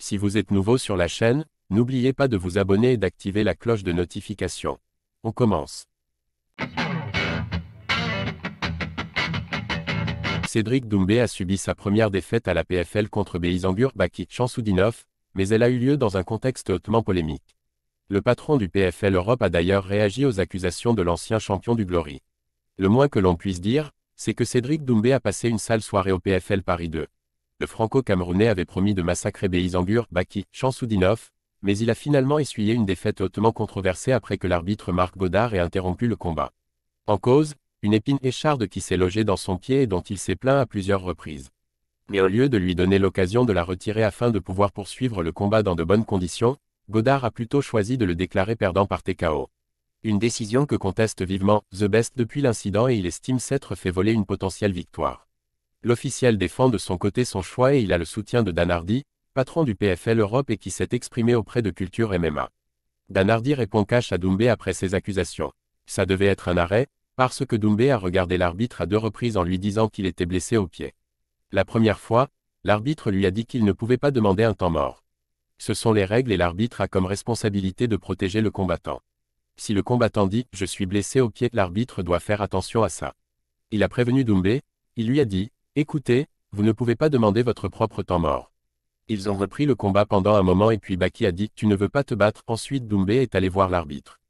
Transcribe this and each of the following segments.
Si vous êtes nouveau sur la chaîne, n'oubliez pas de vous abonner et d'activer la cloche de notification. On commence. Cédric Doumbé a subi sa première défaite à la PFL contre Beyzangur Baki Chansoudinov, mais elle a eu lieu dans un contexte hautement polémique. Le patron du PFL Europe a d'ailleurs réagi aux accusations de l'ancien champion du Glory. Le moins que l'on puisse dire, c'est que Cédric Doumbé a passé une sale soirée au PFL Paris 2. Le franco-camerounais avait promis de massacrer Beyzangur Baki Chansoudinov, mais il a finalement essuyé une défaite hautement controversée après que l'arbitre Marc Godard ait interrompu le combat. En cause, une épine écharde qui s'est logée dans son pied et dont il s'est plaint à plusieurs reprises. Mais au lieu de lui donner l'occasion de la retirer afin de pouvoir poursuivre le combat dans de bonnes conditions, Godard a plutôt choisi de le déclarer perdant par TKO. Une décision que conteste vivement The Best depuis l'incident et il estime s'être fait voler une potentielle victoire. L'officiel défend de son côté son choix et il a le soutien de Dan Hardy, patron du PFL Europe et qui s'est exprimé auprès de Culture MMA. Dan Hardy répond cash à Doumbé après ces accusations. Ça devait être un arrêt, parce que Doumbé a regardé l'arbitre à 2 reprises en lui disant qu'il était blessé au pied. La première fois, l'arbitre lui a dit qu'il ne pouvait pas demander un temps mort. Ce sont les règles et l'arbitre a comme responsabilité de protéger le combattant. Si le combattant dit « je suis blessé au pied », l'arbitre doit faire attention à ça. Il a prévenu Doumbé, il lui a dit « écoutez, vous ne pouvez pas demander votre propre temps mort ». Ils ont repris le combat pendant un moment et puis Baki a dit « tu ne veux pas te battre ». Ensuite Doumbé est allé voir l'arbitre.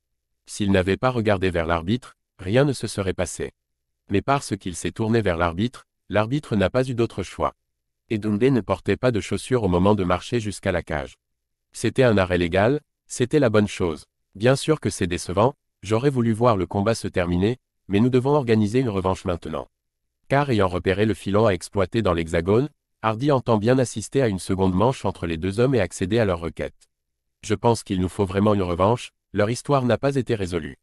S'il n'avait pas regardé vers l'arbitre, rien ne se serait passé. Mais parce qu'il s'est tourné vers l'arbitre n'a pas eu d'autre choix. Et Doumbé ne portait pas de chaussures au moment de marcher jusqu'à la cage. C'était un arrêt légal, c'était la bonne chose. Bien sûr que c'est décevant, j'aurais voulu voir le combat se terminer, mais nous devons organiser une revanche maintenant. Car ayant repéré le filon à exploiter dans l'hexagone, Hardy entend bien assister à une seconde manche entre les deux hommes et accéder à leur requête. Je pense qu'il nous faut vraiment une revanche, leur histoire n'a pas été résolue.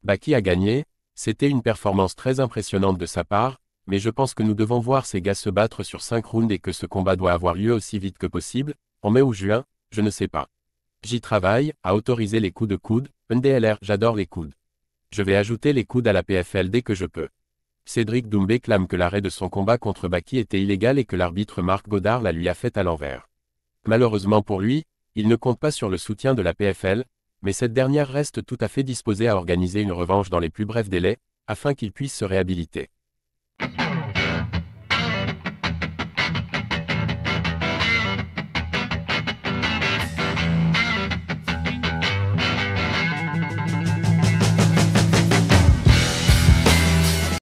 Baki a gagné, c'était une performance très impressionnante de sa part, mais je pense que nous devons voir ces gars se battre sur 5 rounds et que ce combat doit avoir lieu aussi vite que possible, en mai ou juin, je ne sais pas. J'y travaille, à autoriser les coups de coude, NDLR, j'adore les coudes. Je vais ajouter les coudes à la PFL dès que je peux. Cédric Doumbé clame que l'arrêt de son combat contre Baki était illégal et que l'arbitre Marc Godard la lui a fait à l'envers. Malheureusement pour lui, il ne compte pas sur le soutien de la PFL, mais cette dernière reste tout à fait disposée à organiser une revanche dans les plus brefs délais, afin qu'il puisse se réhabiliter.